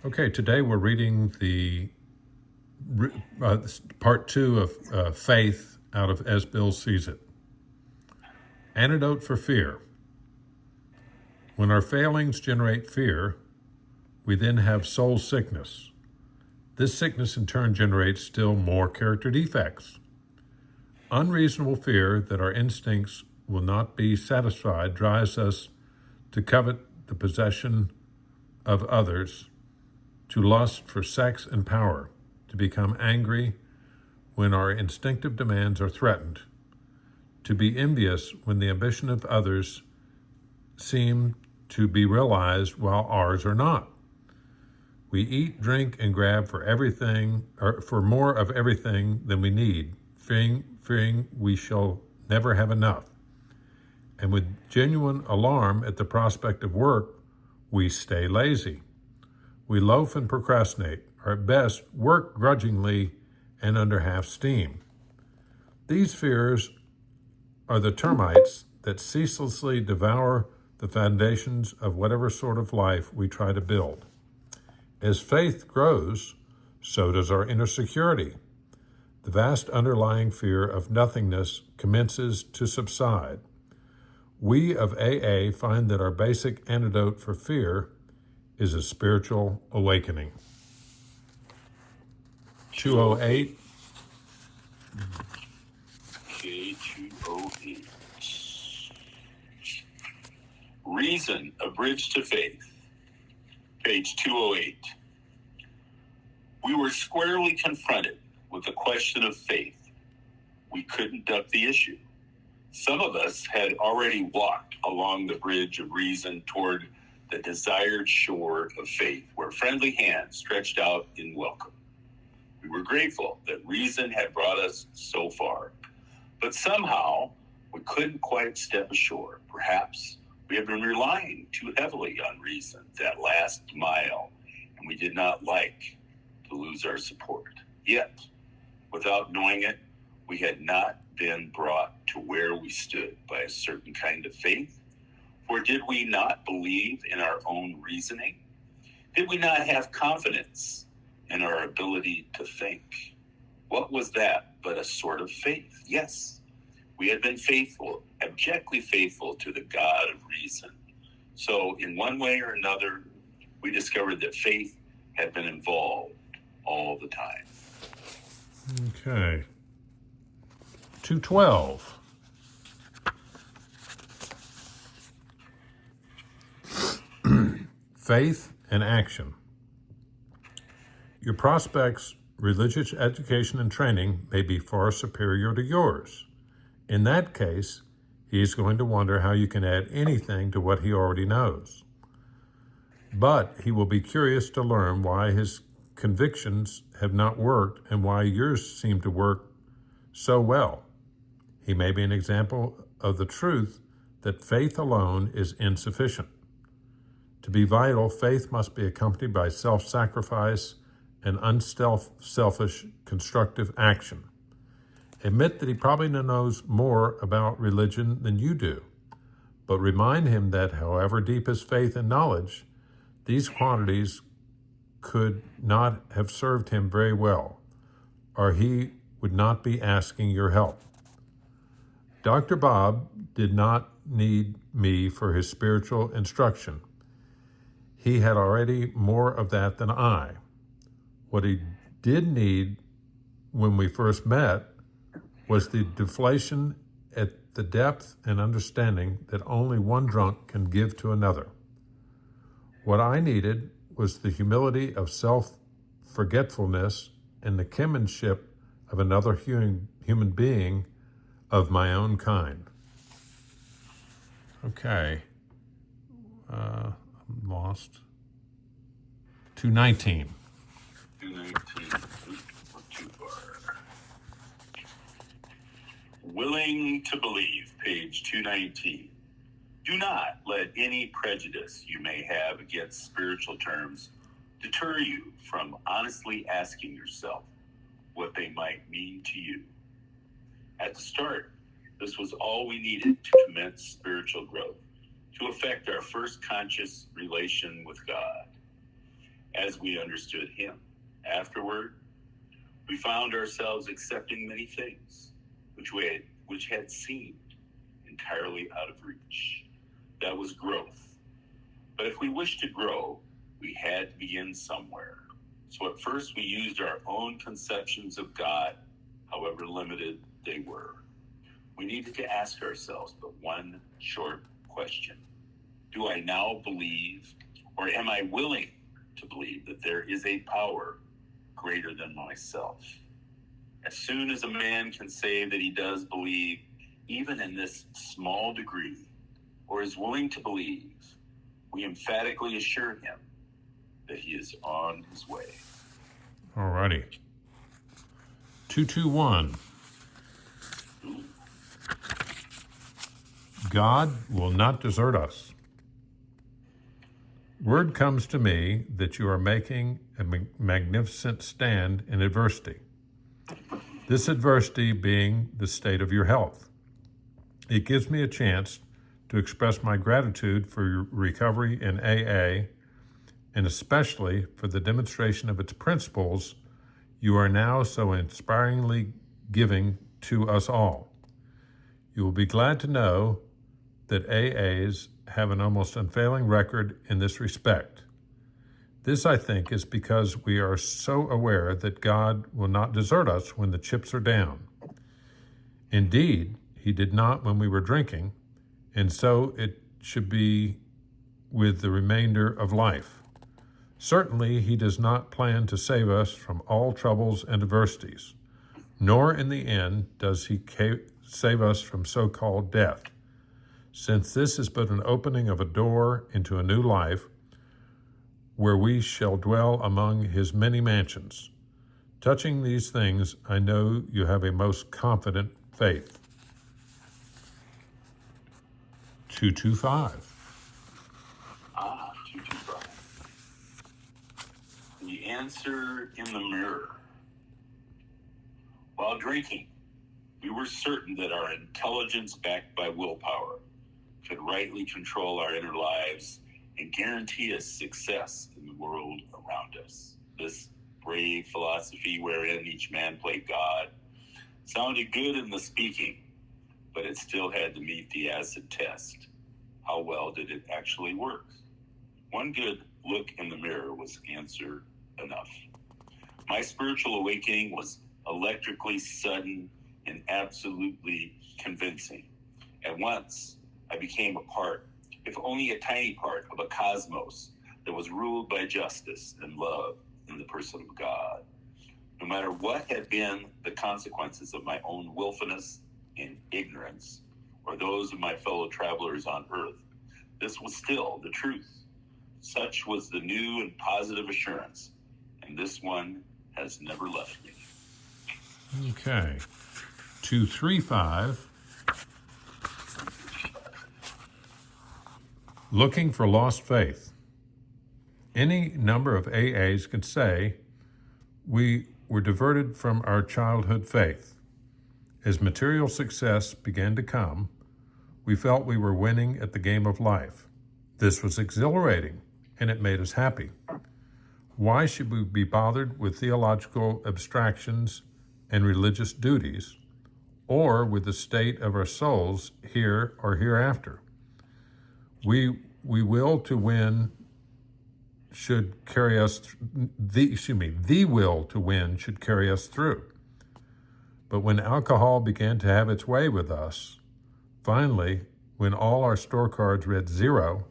Okay, today we're reading the part two of Faith out of As Bill Sees It. Antidote for fear. When our failings generate fear, we then have soul sickness. This sickness in turn generates still more character defects. Unreasonable fear that our instincts will not be satisfied drives us to covet the possession of others, to lust for sex and power, to become angry when our instinctive demands are threatened, to be envious when the ambition of others seem to be realized while ours are not. We eat, drink, and grab for everything, or for more of everything than we need, fearing we shall never have enough. And with genuine alarm at the prospect of work, we stay lazy. We loaf and procrastinate, or at best work grudgingly and under half steam. These fears are the termites that ceaselessly devour the foundations of whatever sort of life we try to build. As faith grows, so does our inner security. The vast underlying fear of nothingness commences to subside. We of AA find that our basic antidote for fear is a spiritual awakening. 208. Okay, 208. Reason, A Bridge to Faith. Page 208. We were squarely confronted with the question of faith. We couldn't duck the issue. Some of us had already walked along the bridge of reason toward the desired shore of faith, where friendly hands stretched out in welcome. We were grateful that reason had brought us so far, but somehow we couldn't quite step ashore. Perhaps we had been relying too heavily on reason that last mile, and we did not like to lose our support. Yet, without knowing it, we had not been brought to where we stood by a certain kind of faith. For did we not believe in our own reasoning? Did we not have confidence in our ability to think? What was that but a sort of faith? Yes, we had been faithful, abjectly faithful to the God of reason. So in one way or another, we discovered that faith had been involved all the time. Okay. 212. Faith and action. Your prospect's religious education and training may be far superior to yours. In that case, he's going to wonder how you can add anything to what he already knows. But he will be curious to learn why his convictions have not worked and why yours seem to work so well. He may be an example of the truth that faith alone is insufficient. To be vital, faith must be accompanied by self-sacrifice and unselfish, constructive action. Admit that he probably knows more about religion than you do, but remind him that however deep his faith and knowledge, these quantities could not have served him very well, or he would not be asking your help. Dr. Bob did not need me for his spiritual instruction. He had already more of that than I. What he did need when we first met was the deflation at the depth and understanding that only one drunk can give to another. What I needed was the humility of self-forgetfulness and the kinship of another human being of my own kind. Okay. I'm lost. 219. 219. Not too far. Willing to believe, page 219. Do not let any prejudice you may have against spiritual terms deter you from honestly asking yourself what they might mean to you. At the start, this was all we needed to commence spiritual growth, to affect our first conscious relation with God. as we understood him. Afterward, we found ourselves accepting many things which had seemed entirely out of reach. That was growth. But if we wished to grow, we had to begin somewhere. So at first we used our own conceptions of God, however limited they were. We needed to ask ourselves but one short question. Do I now believe, or am I willing to believe, that there is a power greater than myself? As soon as a man can say that he does believe, even in this small degree, or is willing to believe, we emphatically assure him that he is on his way. All righty. 221. God will not desert us. Word comes to me that you are making a magnificent stand in adversity. This adversity being the state of your health. It gives me a chance to express my gratitude for your recovery in AA, and especially for the demonstration of its principles you are now so inspiringly giving to us all. You will be glad to know that AAs have an almost unfailing record in this respect. This, I think, is because we are so aware that God will not desert us when the chips are down. Indeed, he did not when we were drinking, and so it should be with the remainder of life. Certainly, he does not plan to save us from all troubles and adversities, nor in the end does he save us from so-called death, since this is but an opening of a door into a new life where we shall dwell among his many mansions. Touching these things, I know you have a most confident faith. 225. 225. The answer in the mirror. While drinking, we were certain that our intelligence, backed by willpower, could rightly control our inner lives and guarantee us success in the world around us. This brave philosophy wherein each man played God sounded good in the speaking, but it still had to meet the acid test. How well did it actually work? One good look in the mirror was answer enough. My spiritual awakening was electrically sudden and absolutely convincing. At once, I became a part, if only a tiny part, of a cosmos that was ruled by justice and love in the person of God. No matter what had been the consequences of my own willfulness and ignorance, or those of my fellow travelers on earth, this was still the truth. Such was the new and positive assurance, and this one has never left me. Okay. 235. Looking for lost faith. Any number of AAs could say we were diverted from our childhood faith. As material success began to come, we felt we were winning at the game of life. This was exhilarating, and it made us happy. Why should we be bothered with theological abstractions and religious duties, or with the state of our souls here or hereafter? The will to win should carry us through. But when alcohol began to have its way with us, finally, when all our store cards read 0,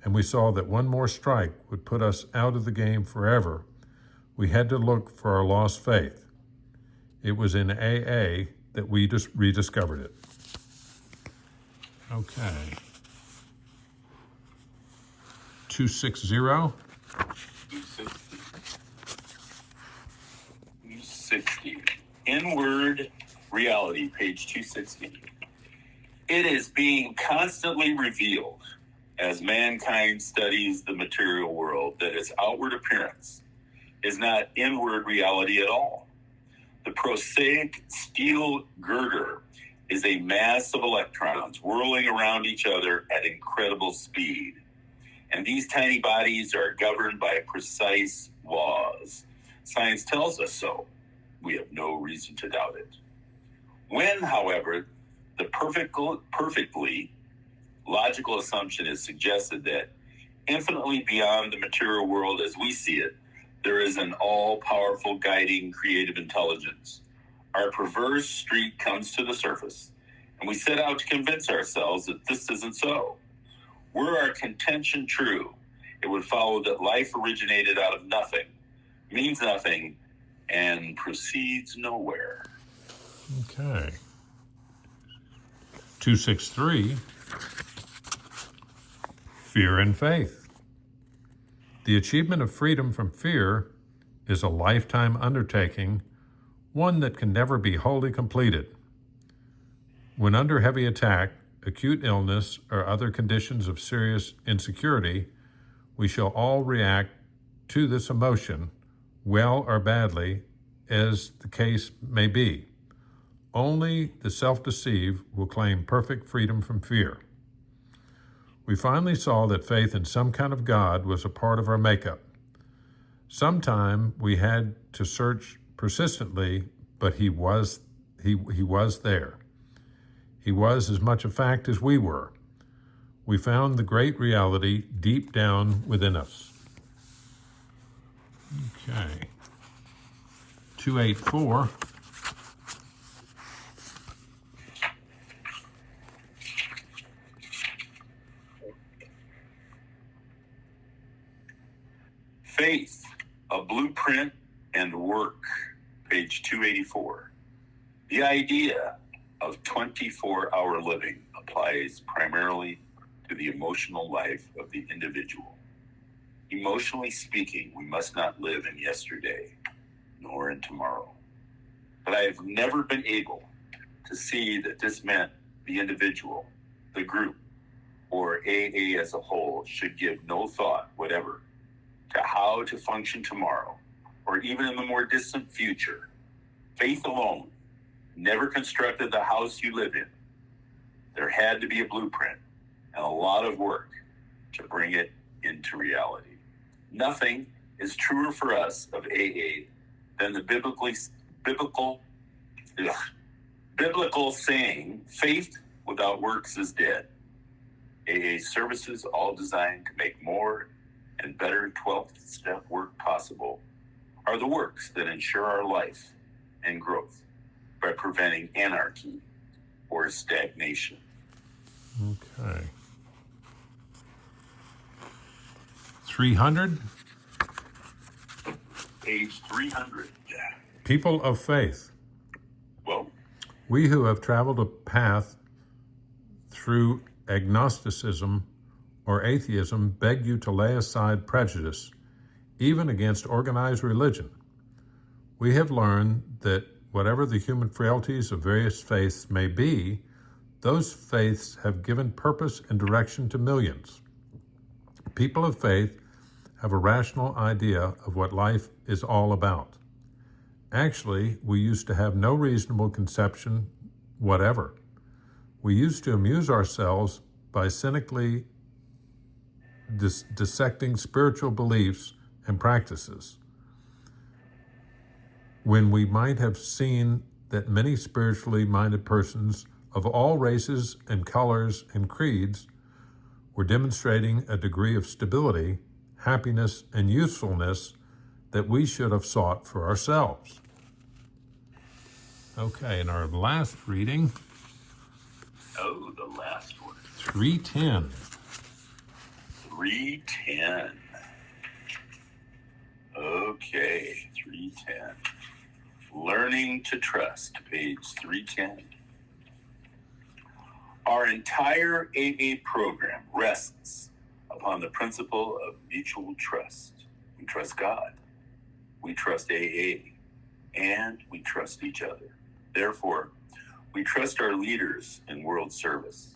and we saw that one more strike would put us out of the game forever, we had to look for our lost faith. It was in AA that we just rediscovered it. Okay. 260. 260. Inward reality, page 260. It is being constantly revealed as mankind studies the material world that its outward appearance is not inward reality at all. The prosaic steel girder is a mass of electrons whirling around each other at incredible speed. And these tiny bodies are governed by precise laws. Science tells us so. We have no reason to doubt it. When, however, the perfectly logical assumption is suggested that infinitely beyond the material world as we see it, there is an all-powerful guiding creative intelligence, our perverse streak comes to the surface, and we set out to convince ourselves that this isn't so. Were our contention true, it would follow that life originated out of nothing, means nothing, and proceeds nowhere. Okay. 263, fear and faith. The achievement of freedom from fear is a lifetime undertaking, one that can never be wholly completed. When under heavy attack, acute illness, or other conditions of serious insecurity, we shall all react to this emotion, well or badly, as the case may be. Only the self-deceived will claim perfect freedom from fear. We finally saw that faith in some kind of God was a part of our makeup. Sometime we had to search persistently, but he was there. He was as much a fact as we were. We found the great reality deep down within us. Okay. 284. Faith, a blueprint and work, page 284. The idea of 24-hour living applies primarily to the emotional life of the individual. Emotionally speaking, we must not live in yesterday, nor in tomorrow. But I have never been able to see that this meant the individual, the group, or AA as a whole should give no thought whatever to how to function tomorrow, or even in the more distant future. Faith alone never constructed the house you live in. There had to be a blueprint and a lot of work to bring it into reality. Nothing is truer for us of AA than the biblical saying, faith without works is dead. AA services, all designed to make more and better 12th step work possible, are the works that ensure our life and growth by preventing anarchy or stagnation. Okay. 300. Page 300. People of faith. Well, We who have traveled a path through agnosticism or atheism beg you to lay aside prejudice, even against organized religion. We have learned that whatever the human frailties of various faiths may be, those faiths have given purpose and direction to millions. People of faith have a rational idea of what life is all about. Actually, we used to have no reasonable conception whatever. We used to amuse ourselves by cynically dissecting spiritual beliefs and practices, when we might have seen that many spiritually minded persons of all races and colors and creeds were demonstrating a degree of stability, happiness, and usefulness that we should have sought for ourselves. Okay, and our last reading. oh, the last one. 310. 310. Okay, 310. Learning to Trust, page 310. Our entire AA program rests upon the principle of mutual trust. We trust God, we trust AA, and we trust each other. Therefore, we trust our leaders in world service.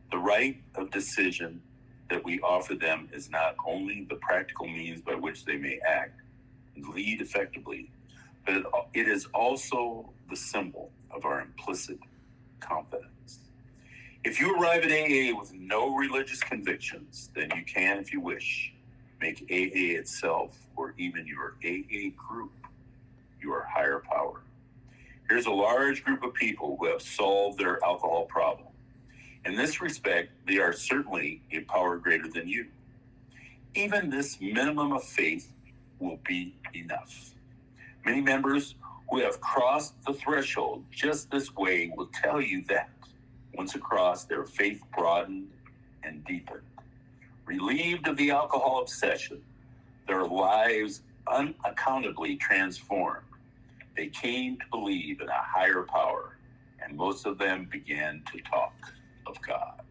The right of decision that we offer them is not only the practical means by which they may act and lead effectively, but it is also the symbol of our implicit confidence. If you arrive at AA with no religious convictions, then you can, if you wish, make AA itself, or even your AA group, your higher power. Here's a large group of people who have solved their alcohol problem. In this respect, they are certainly a power greater than you. Even this minimum of faith will be enough. Many members who have crossed the threshold just this way will tell you that once across, their faith broadened and deepened. Relieved of the alcohol obsession, their lives unaccountably transformed. They came to believe in a higher power, and most of them began to talk of God.